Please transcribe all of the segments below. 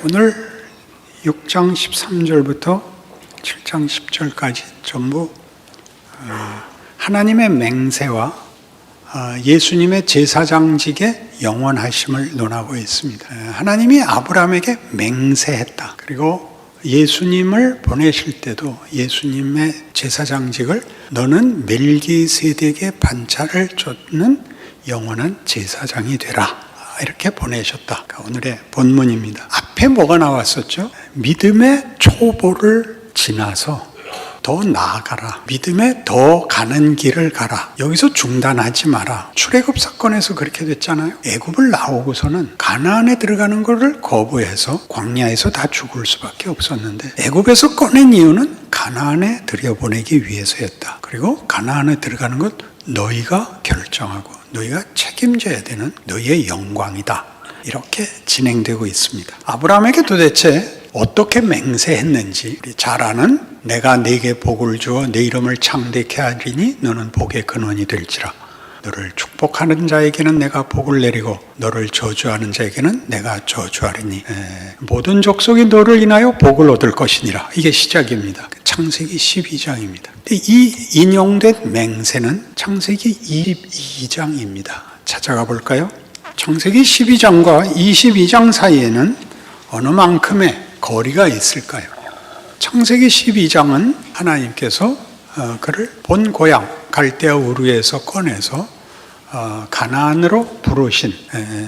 오늘 6장 13절부터 7장 10절까지 전부 하나님의 맹세와 예수님의 제사장직의 영원하심을 논하고 있습니다. 하나님이 아브라함에게 맹세했다. 그리고 예수님을 보내실 때도 예수님의 제사장직을 너는 멜기세덱의 반차를 쫓는 영원한 제사장이 되라. 이렇게 보내셨다. 오늘의 본문입니다. 앞에 뭐가 나왔었죠? 믿음의 초보를 지나서 더 나아가라. 믿음에 더 가는 길을 가라. 여기서 중단하지 마라. 출애굽 사건에서 그렇게 됐잖아요. 애굽을 나오고서는 가나안에 들어가는 것을 거부해서 광야에서 다 죽을 수밖에 없었는데 애굽에서 꺼낸 이유는 가나안에 들여보내기 위해서였다. 그리고 가나안에 들어가는 것 너희가 결정하고 너희가 책임져야 되는 너희의 영광이다. 이렇게 진행되고 있습니다. 아브라함에게 도대체 어떻게 맹세했는지 우리 잘 아는 내가 네게 복을 주어 네 이름을 창대케 하리니 너는 복의 근원이 될지라. 너를 축복하는 자에게는 내가 복을 내리고 너를 저주하는 자에게는 내가 저주하리니 모든 족속이 너를 인하여 복을 얻을 것이니라. 이게 시작입니다. 창세기 12장입니다. 이 인용된 맹세는 창세기 22장입니다. 찾아가 볼까요? 창세기 12장과 22장 사이에는 어느 만큼의 거리가 있을까요? 창세기 12장은 하나님께서 그를 본 고향 갈대아 우르에서 꺼내서 가나안으로 부르신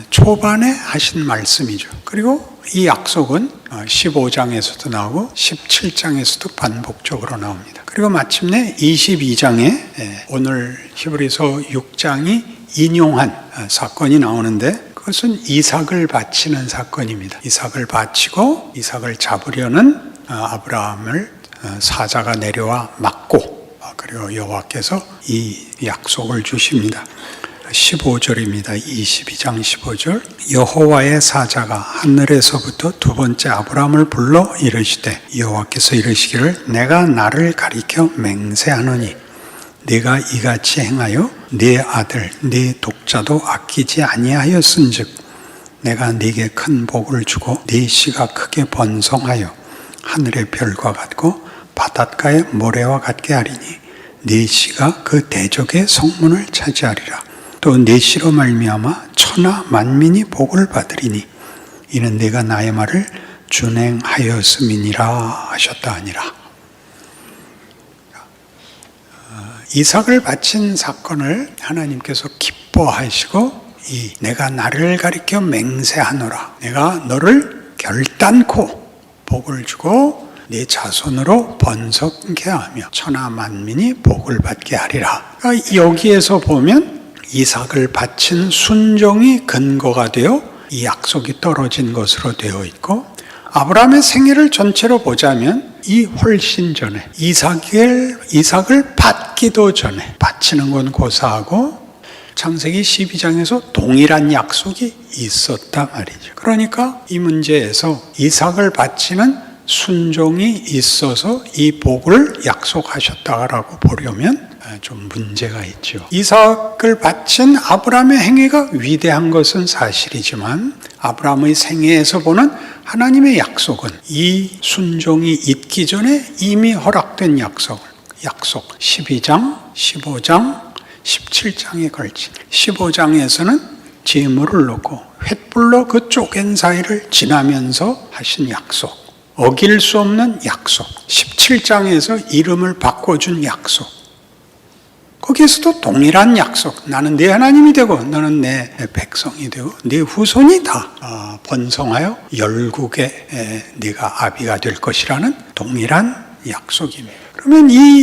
초반에 하신 말씀이죠. 그리고 이 약속은 15장에서도 나오고 17장에서도 반복적으로 나옵니다. 그리고 마침내 22장에 오늘 히브리서 6장이 인용한 사건이 나오는데 그것은 이삭을 바치는 사건입니다. 이삭을 바치고 이삭을 잡으려는 아브라함을 사자가 내려와 막고 그리고 여호와께서 이 약속을 주십니다. 15절입니다. 22장 15절 여호와의 사자가 하늘에서부터 두 번째 아브라함을 불러 이르시되 여호와께서 이르시기를 내가 나를 가리켜 맹세하노니 네가 이같이 행하여 네 아들 네 독자도 아끼지 아니하였은즉 내가 네게 큰 복을 주고 네 씨가 크게 번성하여 하늘의 별과 같고 바닷가의 모래와 같게 하리니 네 씨가 그 대적의 성문을 차지하리라. 또 네 씨로 말미암아 천하 만민이 복을 받으리니 이는 네가 나의 말을 준행하였음이니라 하셨다 하니라. 이삭을 바친 사건을 하나님께서 기뻐하시고 내가 나를 가리켜 맹세하노라. 내가 너를 결단코 복을 주고 네 자손으로 번성케 하며 천하 만민이 복을 받게 하리라. 그러니까 여기에서 보면 이삭을 바친 순종이 근거가 되어 이 약속이 떨어진 것으로 되어 있고 아브라함의 생애를 전체로 보자면 이 훨씬 전에 이삭을 받기도 전에 바치는 건 고사하고 창세기 12장에서 동일한 약속이 있었단 말이죠. 그러니까 이 문제에서 이삭을 바치는 순종이 있어서 이 복을 약속하셨다라고 보려면 좀 문제가 있죠. 이삭을 바친 아브라함의 행위가 위대한 것은 사실이지만 아브라함의 생애에서 보는 하나님의 약속은 이 순종이 있기 전에 이미 허락된 약속 12장, 15장, 17장에 걸친 15장에서는 재물을 놓고 횃불로 그 쪼갠 사이를 지나면서 하신 약속, 어길 수 없는 약속, 17장에서 이름을 바꿔준 약속, 거기에서도 동일한 약속. 나는 네 하나님이 되고 너는 내 백성이 되고 네 후손이 다 번성하여 열국의 네가 아비가 될 것이라는 동일한 약속입니다. 그러면 이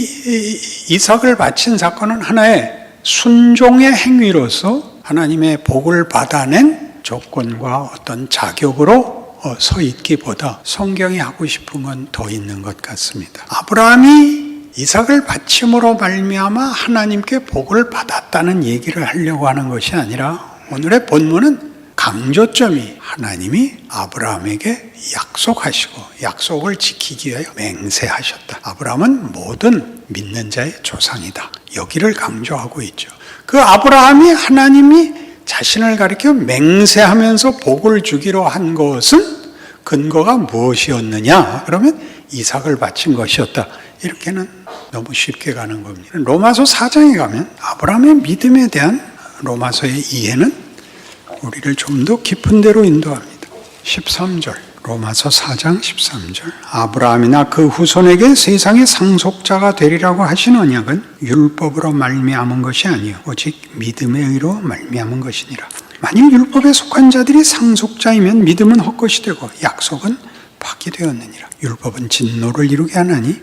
이삭을 바친 사건은 하나의 순종의 행위로서 하나님의 복을 받아낸 조건과 어떤 자격으로 서 있기보다 성경이 하고 싶은 건 더 있는 것 같습니다. 아브라함이 이삭을 바침으로 말미암아 하나님께 복을 받았다는 얘기를 하려고 하는 것이 아니라 오늘의 본문은 강조점이 하나님이 아브라함에게 약속하시고 약속을 지키기 위하여 맹세하셨다. 아브라함은 모든 믿는 자의 조상이다. 여기를 강조하고 있죠. 그 아브라함이 하나님이 자신을 가리켜 맹세하면서 복을 주기로 한 것은 그 근거가 무엇이었느냐? 그러면 이삭을 바친 것이었다. 이렇게는 너무 쉽게 가는 겁니다. 로마서 4장에 가면 아브라함의 믿음에 대한 로마서의 이해는 우리를 좀 더 깊은 데로 인도합니다. 13절, 로마서 4장 13절. 아브라함이나 그 후손에게 세상의 상속자가 되리라고 하신 언약은 율법으로 말미암은 것이 아니요 오직 믿음의 의로 말미암은 것이니라. 만일 율법에 속한 자들이 상속자이면 믿음은 헛것이 되고 약속은 파기되었느니라. 율법은 진노를 이루게 하나니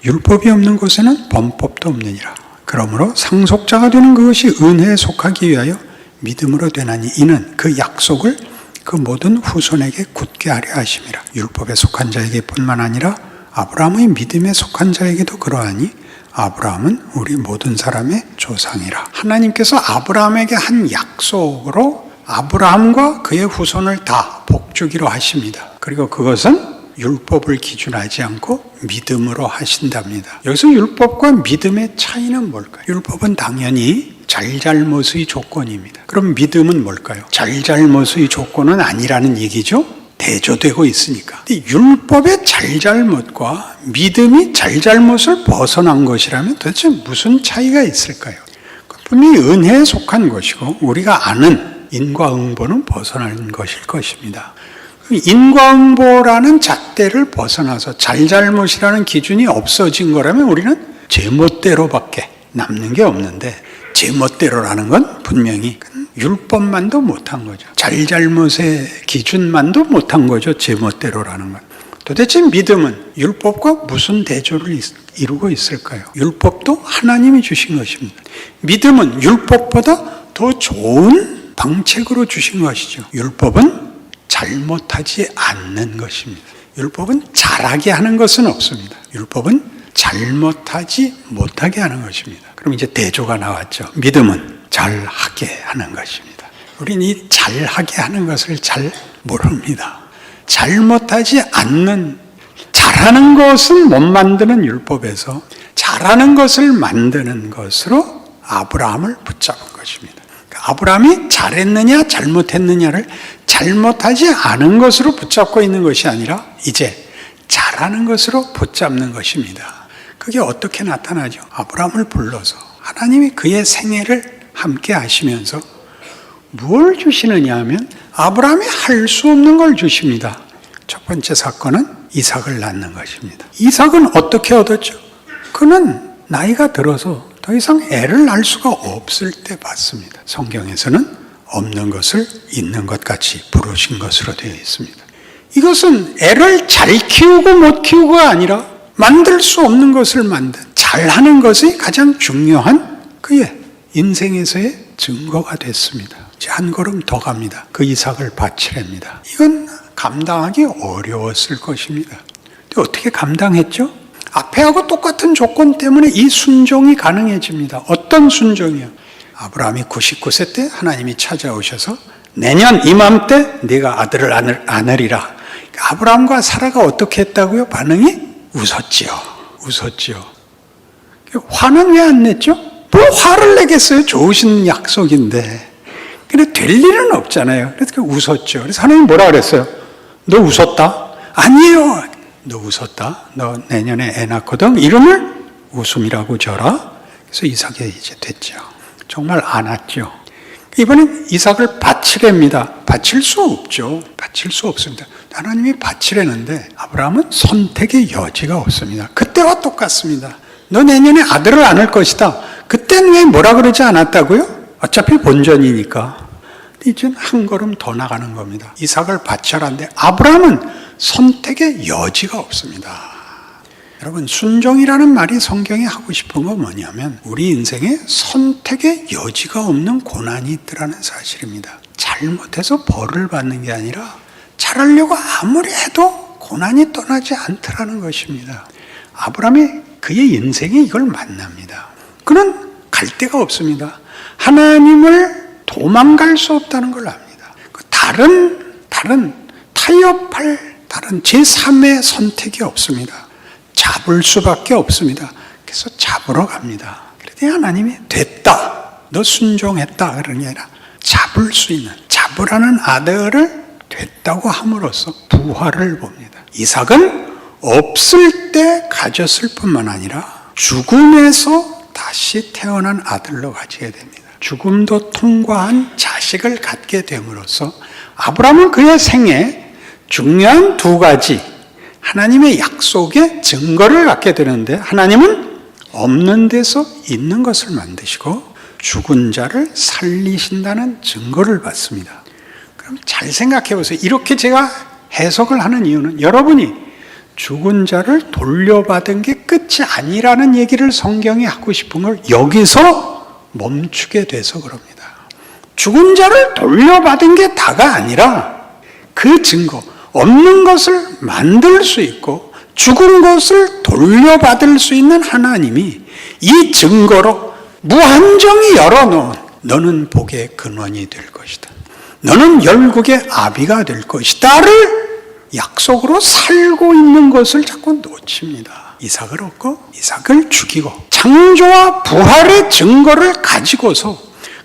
율법이 없는 곳에는 범법도 없느니라. 그러므로 상속자가 되는 그것이 은혜에 속하기 위하여 믿음으로 되나니 이는 그 약속을 그 모든 후손에게 굳게 하려 하심이라. 율법에 속한 자에게 뿐만 아니라 아브라함의 믿음에 속한 자에게도 그러하니 아브라함은 우리 모든 사람의 조상이라. 하나님께서 아브라함에게 한 약속으로 아브라함과 그의 후손을 다 복주기로 하십니다. 그리고 그것은 율법을 기준하지 않고 믿음으로 하신답니다. 여기서 율법과 믿음의 차이는 뭘까요? 율법은 당연히 잘잘못의 조건입니다. 그럼 믿음은 뭘까요? 잘잘못의 조건은 아니라는 얘기죠? 대조되고 있으니까. 근데 율법의 잘잘못과 믿음이 잘잘못을 벗어난 것이라면 도대체 무슨 차이가 있을까요? 분명히 은혜에 속한 것이고 우리가 아는 인과응보는 벗어난 것일 것입니다. 인과응보라는 잣대를 벗어나서 잘잘못이라는 기준이 없어진 거라면 우리는 제멋대로밖에 남는 게 없는데 제멋대로라는 건 분명히 율법만도 못한 거죠. 잘잘못의 기준만도 못한 거죠. 제멋대로라는 건. 도대체 믿음은 율법과 무슨 대조를 이루고 있을까요? 율법도 하나님이 주신 것입니다. 믿음은 율법보다 더 좋은 방책으로 주신 것이죠. 율법은 잘못하지 않는 것입니다. 율법은 잘하게 하는 것은 없습니다. 율법은 잘못하지 못하게 하는 것입니다. 그럼 이제 대조가 나왔죠. 믿음은 잘하게 하는 것입니다. 우리는 이 잘하게 하는 것을 잘 모릅니다. 잘못하지 않는, 잘하는 것을 못 만드는 율법에서 잘하는 것을 만드는 것으로 아브라함을 붙잡은 것입니다. 아브라함이 잘했느냐 잘못했느냐를 잘못하지 않은 것으로 붙잡고 있는 것이 아니라 이제 잘하는 것으로 붙잡는 것입니다. 그게 어떻게 나타나죠? 아브라함을 불러서 하나님이 그의 생애를 함께 하시면서 뭘 주시느냐 하면 아브라함이 할 수 없는 걸 주십니다. 첫 번째 사건은 이삭을 낳는 것입니다. 이삭은 어떻게 얻었죠? 그는 나이가 들어서 더 이상 애를 낳을 수가 없을 때 받습니다. 성경에서는 없는 것을 있는 것 같이 부르신 것으로 되어 있습니다. 이것은 애를 잘 키우고 못 키우고가 아니라 만들 수 없는 것을 만든, 잘하는 것이 가장 중요한 그의 인생에서의 증거가 됐습니다. 이제 한 걸음 더 갑니다. 그 이삭을 바치랍니다. 이건 감당하기 어려웠을 것입니다. 근데 어떻게 감당했죠? 앞에하고 똑같은 조건 때문에 이 순종이 가능해집니다. 어떤 순종이요? 아브라함이 99세 때 하나님이 찾아오셔서 내년 이맘때 네가 아들을 안으리라. 아브라함과 사라가 어떻게 했다고요? 반응이 웃었지요. 웃었지요. 화는 왜 안 냈죠? 뭐 화를 내겠어요? 좋으신 약속인데. 근데 될 일은 없잖아요. 그래서 웃었죠. 그래서 하나님 뭐라 그랬어요? 너 웃었다? 아니에요. 너 웃었다. 너 내년에 애 낳거든. 이름을 웃음이라고 줘라. 그래서 이삭이 이제 됐죠. 정말 안았죠. 이번엔 이삭을 바치랍니다. 바칠 수 없죠. 바칠 수 없습니다. 하나님이 바치라는데 아브라함은 선택의 여지가 없습니다. 그때와 똑같습니다. 너 내년에 아들을 안을 것이다. 그때는 왜 뭐라 그러지 않았다고요? 어차피 본전이니까. 이젠 한 걸음 더 나가는 겁니다. 이삭을 바쳐라는데 아브라함은 선택의 여지가 없습니다. 여러분, 순종이라는 말이 성경이 하고 싶은 건 뭐냐면 우리 인생에 선택의 여지가 없는 고난이 있더라는 사실입니다. 잘못해서 벌을 받는 게 아니라 잘하려고 아무리 해도 고난이 떠나지 않더라는 것입니다. 아브라함이 그의 인생에 이걸 만납니다. 그는 갈 데가 없습니다. 하나님을 도망갈 수 없다는 걸 압니다. 다른 타협할 다른 제3의 선택이 없습니다. 잡을 수밖에 없습니다. 그래서 잡으러 갑니다. 그랬더니 하나님이 됐다. 너 순종했다. 그러는 게 아니라 잡을 수 있는, 잡으라는 아들을 됐다고 함으로써 부활을 봅니다. 이삭은 없을 때 가졌을 뿐만 아니라 죽음에서 다시 태어난 아들로 가지게 됩니다. 죽음도 통과한 자식을 갖게 됨으로써 아브라함은 그의 생에 중요한 두 가지 하나님의 약속의 증거를 갖게 되는데, 하나님은 없는 데서 있는 것을 만드시고 죽은 자를 살리신다는 증거를 받습니다. 그럼 잘 생각해 보세요. 이렇게 제가 해석을 하는 이유는 여러분이 죽은 자를 돌려받은 게 끝이 아니라는 얘기를 성경이 하고 싶은 걸 여기서 멈추게 돼서 그럽니다. 죽은 자를 돌려받은 게 다가 아니라 그 증거, 없는 것을 만들 수 있고 죽은 것을 돌려받을 수 있는 하나님이 이 증거로 무한정히 열어놓은 너는 복의 근원이 될 것이다, 너는 열국의 아비가 될 것이다를 약속으로 살고 있는 것을 자꾸 놓칩니다. 이삭을 얻고 이삭을 죽이고 창조와 부활의 증거를 가지고서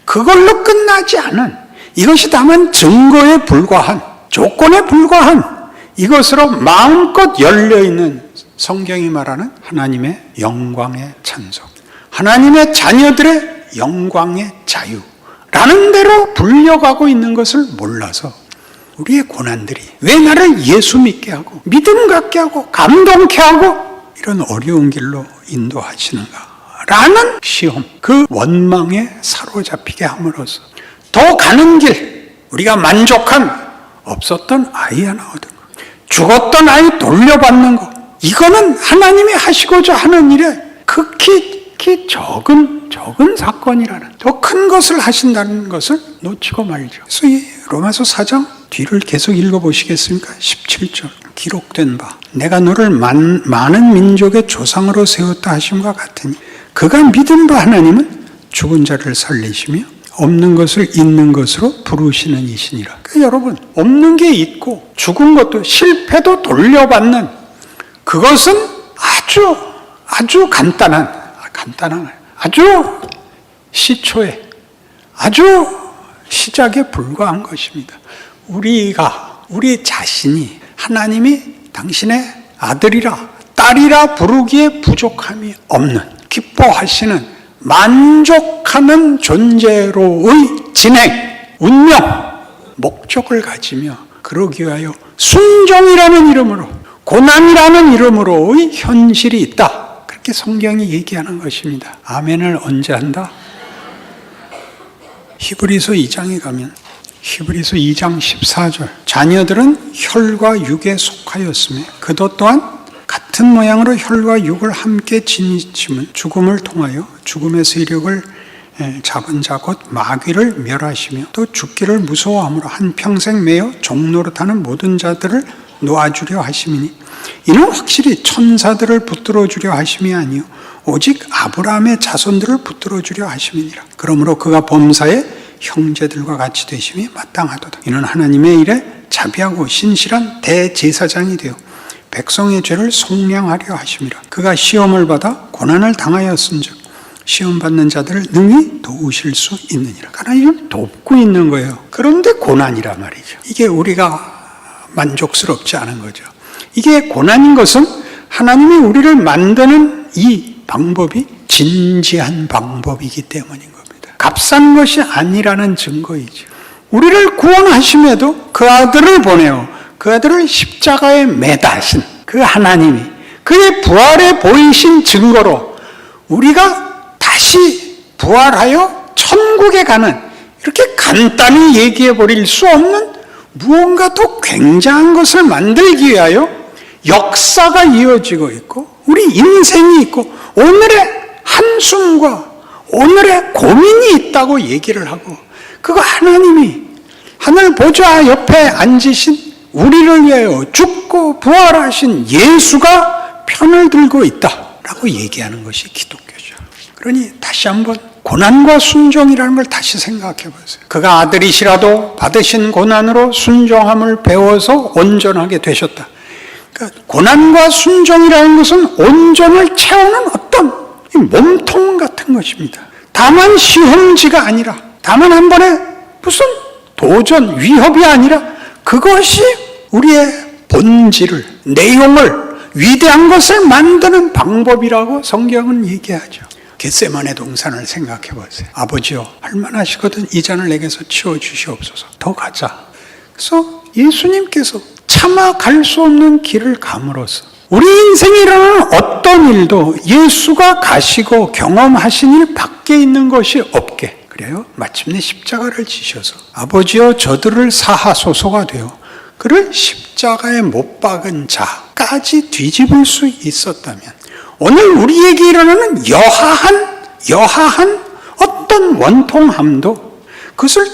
그걸로 끝나지 않은, 이것이 다만 증거에 불과한, 조건에 불과한 이것으로 마음껏 열려있는 성경이 말하는 하나님의 영광의 찬송, 하나님의 자녀들의 영광의 자유라는 대로 불려가고 있는 것을 몰라서 우리의 고난들이 왜 나를 예수 믿게 하고 믿음 갖게 하고 감동케 하고 이런 어려운 길로 인도하시는가 라는 시험, 그 원망에 사로잡히게 함으로써 더 가는 길, 우리가 만족한 없었던 아이 하나 얻은 것, 죽었던 아이 돌려받는 것, 이거는 하나님이 하시고자 하는 일에 극히 적은 사건이라는, 더 큰 것을 하신다는 것을 놓치고 말죠. 그래서 이 로마서 4장 뒤를 계속 읽어보시겠습니까? 17절 기록된 바 내가 너를 많은 민족의 조상으로 세웠다 하심과 같으니 그가 믿은 바 하나님은 죽은 자를 살리시며 없는 것을 있는 것으로 부르시는 이시니라. 그러니까 여러분, 없는 게 있고 죽은 것도 실패도 돌려받는, 그것은 아주 간단한 아주 시초에 아주 시작에 불과한 것입니다. 우리 자신이 하나님이 당신의 아들이라 딸이라 부르기에 부족함이 없는, 기뻐하시는, 만족하는 존재로의 진행, 운명, 목적을 가지며 그러기 위하여 순종이라는 이름으로, 고난이라는 이름으로의 현실이 있다. 그렇게 성경이 얘기하는 것입니다. 아멘을 언제 한다? 히브리서 2장에 가면 히브리서 2장 14절 자녀들은 혈과 육에 속하였으며 그도 또한 같은 모양으로 혈과 육을 함께 지니침은 죽음을 통하여 죽음의 세력을 잡은 자 곧 마귀를 멸하시며 또 죽기를 무서워함으로 한평생 매여 종노릇하는 모든 자들을 놓아주려 하심이니 이는 확실히 천사들을 붙들어 주려 하심이 아니요 오직 아브라함의 자손들을 붙들어 주려 하심이니라. 그러므로 그가 범사에 형제들과 같이 되심이 마땅하도다. 이는 하나님의 일에 자비하고 신실한 대제사장이 되어 백성의 죄를 속량하려 하심이라. 그가 시험을 받아 고난을 당하였은즉 시험 받는 자들을 능히 도우실 수 있느니라. 하나님을 돕고 있는 거예요. 그런데 고난이라 말이죠. 이게 우리가 만족스럽지 않은 거죠. 이게 고난인 것은 하나님이 우리를 만드는 이 방법이 진지한 방법이기 때문인 겁니다. 값싼 것이 아니라는 증거이죠. 우리를 구원하심에도 그 아들을 보내어 그 아들을 십자가에 매다신 그 하나님이 그의 부활에 보이신 증거로 우리가 다시 부활하여 천국에 가는, 이렇게 간단히 얘기해 버릴 수 없는 무언가 더 굉장한 것을 만들기 위하여 역사가 이어지고 있고 우리 인생이 있고 오늘의 한숨과 오늘의 고민이 있다고 얘기를 하고, 그거 하나님이 하늘 보좌 옆에 앉으신 우리를 위하여 죽고 부활하신 예수가 편을 들고 있다라고 얘기하는 것이 기독교죠. 그러니 다시 한번 고난과 순종이라는 걸 다시 생각해 보세요. 그가 아들이시라도 받으신 고난으로 순종함을 배워서 온전하게 되셨다. 그러니까 고난과 순종이라는 것은 온전을 채우는 어떤 몸통 같은 것입니다. 다만 시험지가 아니라, 다만 한 번의 무슨 도전, 위협이 아니라 그것이 우리의 본질을, 내용을, 위대한 것을 만드는 방법이라고 성경은 얘기하죠. 겟세마네 동산을 생각해 보세요. 아버지요, 할만하시거든 이 잔을 내게서 치워주시옵소서. 더 가자. 그래서 예수님께서 차마 갈 수 없는 길을 감으로써 우리 인생에 일어나는 어떤 일도 예수가 가시고 경험하신 일 밖에 있는 것이 없게, 그래요? 마침내 십자가를 지셔서 아버지여 저들을 사하소서가 되어 그를 십자가에 못 박은 자까지 뒤집을 수 있었다면 오늘 우리에게 일어나는 여하한 어떤 원통함도 그것을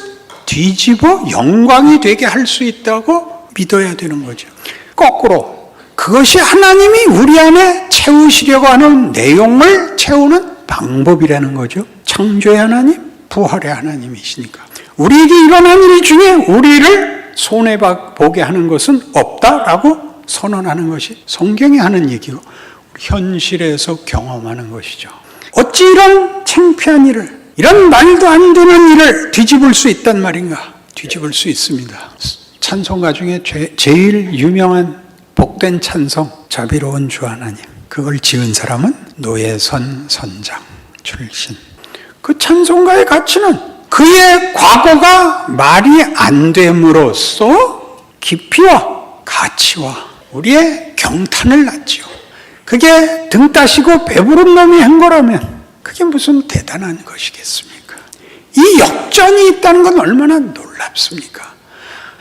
뒤집어 영광이 되게 할 수 있다고 믿어야 되는 거죠. 거꾸로 그것이 하나님이 우리 안에 채우시려고 하는 내용을 채우는 방법이라는 거죠. 창조의 하나님, 부활의 하나님이시니까 우리에게 일어난 일 중에 우리를 손해보게 하는 것은 없다라고 선언하는 것이 성경이 하는 얘기고 현실에서 경험하는 것이죠. 어찌 이런 창피한 일을, 이런 말도 안 되는 일을 뒤집을 수 있단 말인가? 뒤집을 수 있습니다. 찬송가 중에 제일 유명한 복된 찬송, 자비로운 주 하나님. 그걸 지은 사람은 노예선 선장 출신. 그 찬송가의 가치는 그의 과거가 말이 안 됨으로써 깊이와 가치와 우리의 경탄을 낳지요. 그게 등 따시고 배부른 놈이 한 거라면 그게 무슨 대단한 것이겠습니까? 이 역전이 있다는 건 얼마나 놀랍습니까?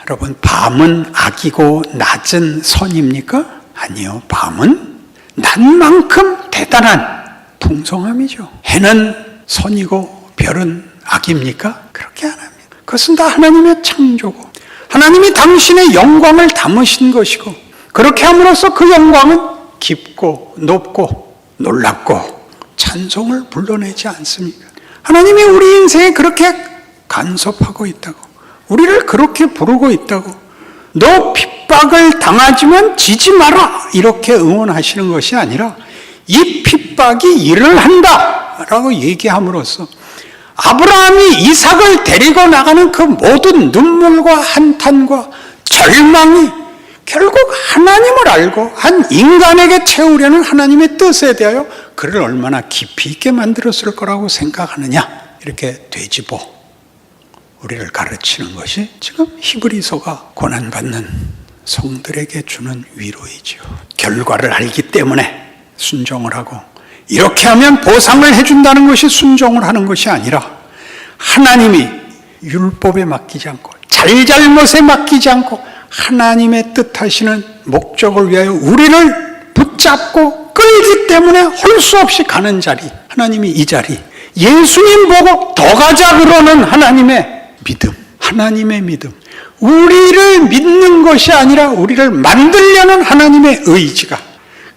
여러분, 밤은 악이고 낮은 선입니까? 아니요. 밤은 낮만큼 대단한 풍성함이죠. 해는 선이고 별은 악입니까? 그렇게 안 합니다. 그것은 다 하나님의 창조고 하나님이 당신의 영광을 담으신 것이고 그렇게 함으로써 그 영광은 깊고 높고 놀랍고 찬송을 불러내지 않습니까? 하나님이 우리 인생에 그렇게 간섭하고 있다고, 우리를 그렇게 부르고 있다고, 너 핍박을 당하지만 지지 마라 이렇게 응원하시는 것이 아니라 이 핍박이 일을 한다 라고 얘기함으로써 아브라함이 이삭을 데리고 나가는 그 모든 눈물과 한탄과 절망이 결국 하나님을 알고 한 인간에게 채우려는 하나님의 뜻에 대하여 그를 얼마나 깊이 있게 만들었을 거라고 생각하느냐, 이렇게 되짚어 우리를 가르치는 것이 지금 히브리서가 고난받는 성들에게 주는 위로이죠. 결과를 알기 때문에 순종을 하고 이렇게 하면 보상을 해준다는 것이 순종을 하는 것이 아니라 하나님이 율법에 맡기지 않고 잘잘못에 맡기지 않고 하나님의 뜻하시는 목적을 위하여 우리를 붙잡고 끌기 때문에 할 수 없이 가는 자리, 하나님이 이 자리, 예수님 보고 더 가자 그러는 하나님의 믿음, 하나님의 믿음, 우리를 믿는 것이 아니라 우리를 만들려는 하나님의 의지가,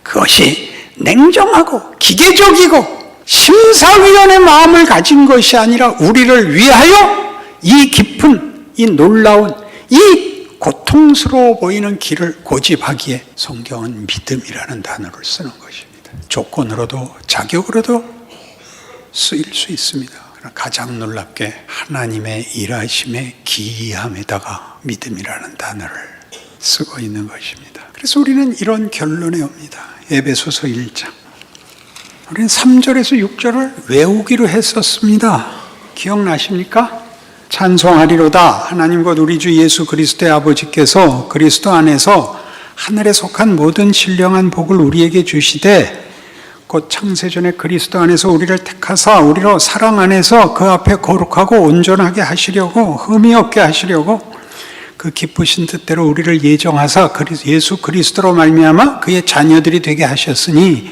그것이 냉정하고 기계적이고 심사위원의 마음을 가진 것이 아니라 우리를 위하여 이 깊은, 이 놀라운, 이 고통스러워 보이는 길을 고집하기에 성경은 믿음이라는 단어를 쓰는 것입니다. 조건으로도 자격으로도 쓰일 수 있습니다. 그러나 가장 놀랍게 하나님의 일하심의 기이함에다가 믿음이라는 단어를 쓰고 있는 것입니다. 그래서 우리는 이런 결론에 옵니다. 에베소서 1장. 우리는 3절에서 6절을 외우기로 했었습니다. 기억나십니까? 찬송하리로다 하나님 곧 우리 주 예수 그리스도의 아버지께서 그리스도 안에서 하늘에 속한 모든 신령한 복을 우리에게 주시되 곧 창세전에 그리스도 안에서 우리를 택하사 우리로 사랑 안에서 그 앞에 거룩하고 온전하게 하시려고 흠이 없게 하시려고 그 기쁘신 뜻대로 우리를 예정하사 예수 그리스도로 말미암아 그의 자녀들이 되게 하셨으니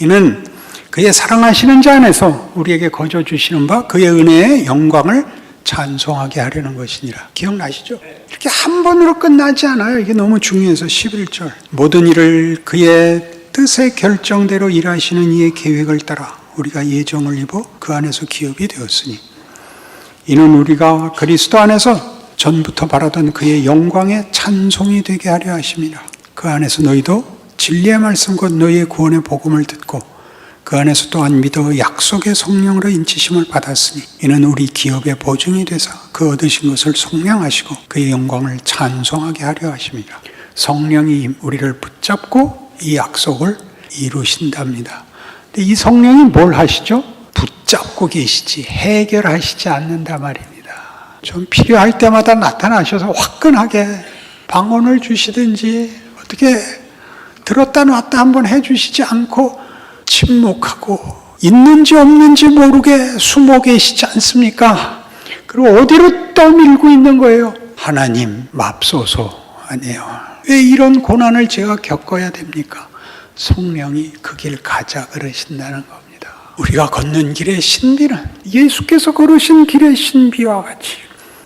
이는 그의 사랑하시는 자 안에서 우리에게 거저 주시는 바 그의 은혜의 영광을 찬송하게 하려는 것이니라. 기억나시죠? 이렇게 한 번으로 끝나지 않아요. 이게 너무 중요해서 11절. 모든 일을 그의 뜻의 결정대로 일하시는 이의 계획을 따라 우리가 예정을 입어 그 안에서 기업이 되었으니 이는 우리가 그리스도 안에서 전부터 바라던 그의 영광의 찬송이 되게 하려 하심이라. 그 안에서 너희도 진리의 말씀 곧 너희의 구원의 복음을 듣고 그 안에서 또한 믿어 약속의 성령으로 인치심을 받았으니 이는 우리 기업의 보증이 되사 그 얻으신 것을 속량하시고 그의 영광을 찬송하게 하려 하심이라. 성령이 우리를 붙잡고 이 약속을 이루신답니다. 근데 이 성령이 뭘 하시죠? 붙잡고 계시지 해결하시지 않는다 말입니다. 좀 필요할 때마다 나타나셔서 화끈하게 방언을 주시든지 어떻게 들었다 놨다 한번 해주시지 않고 침묵하고 있는지 없는지 모르게 숨어 계시지 않습니까? 그리고 어디로 떠밀고 있는 거예요? 하나님 맙소서 아니에요. 왜 이런 고난을 제가 겪어야 됩니까? 성령이 그 길 가자 그러신다는 겁니다. 우리가 걷는 길의 신비는 예수께서 걸으신 길의 신비와 같이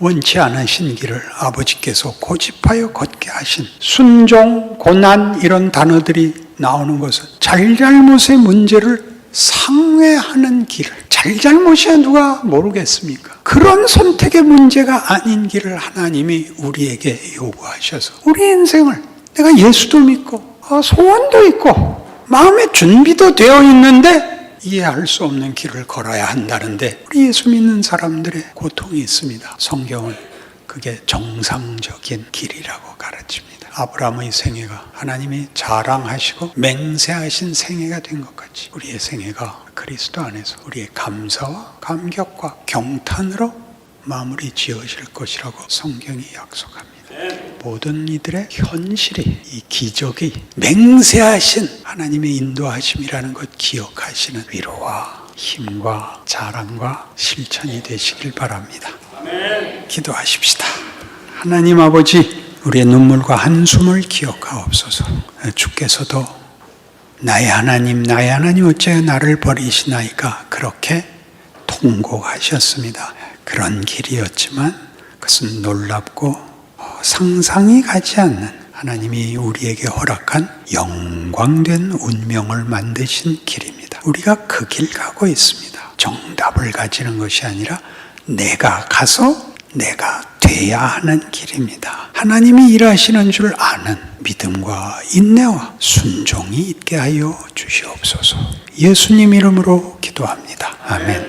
원치 않으신 길을 아버지께서 고집하여 걷게 하신 순종, 고난 이런 단어들이 나오는 것은 잘잘못의 문제를 상회하는 길을 잘잘못이야 누가 모르겠습니까? 그런 선택의 문제가 아닌 길을 하나님이 우리에게 요구하셔서 우리 인생을 내가 예수도 믿고 소원도 있고 마음의 준비도 되어 있는데 이해할 수 없는 길을 걸어야 한다는데 우리 예수 믿는 사람들의 고통이 있습니다. 성경은 그게 정상적인 길이라고 가르칩니다. 아브라함의 생애가 하나님이 자랑하시고 맹세하신 생애가 된 것 같이 우리의 생애가 그리스도 안에서 우리의 감사와 감격과 경탄으로 마무리 지어질 것이라고 성경이 약속합니다. 모든 이들의 현실이 이 기적이 맹세하신 하나님의 인도하심이라는 것 기억하시는 위로와 힘과 자랑과 실천이 되시길 바랍니다. 기도하십시다. 하나님 아버지, 우리의 눈물과 한숨을 기억하옵소서. 주께서도 나의 하나님 어찌하여 나를 버리시나이까 그렇게 통곡하셨습니다. 그런 길이었지만 그것은 놀랍고 상상이 가지 않는 하나님이 우리에게 허락한 영광된 운명을 만드신 길입니다. 우리가 그 길 가고 있습니다. 정답을 가지는 것이 아니라 내가 가서 내가 돼야 하는 길입니다. 하나님이 일하시는 줄 아는 믿음과 인내와 순종이 있게 하여 주시옵소서. 예수님 이름으로 기도합니다. 아멘.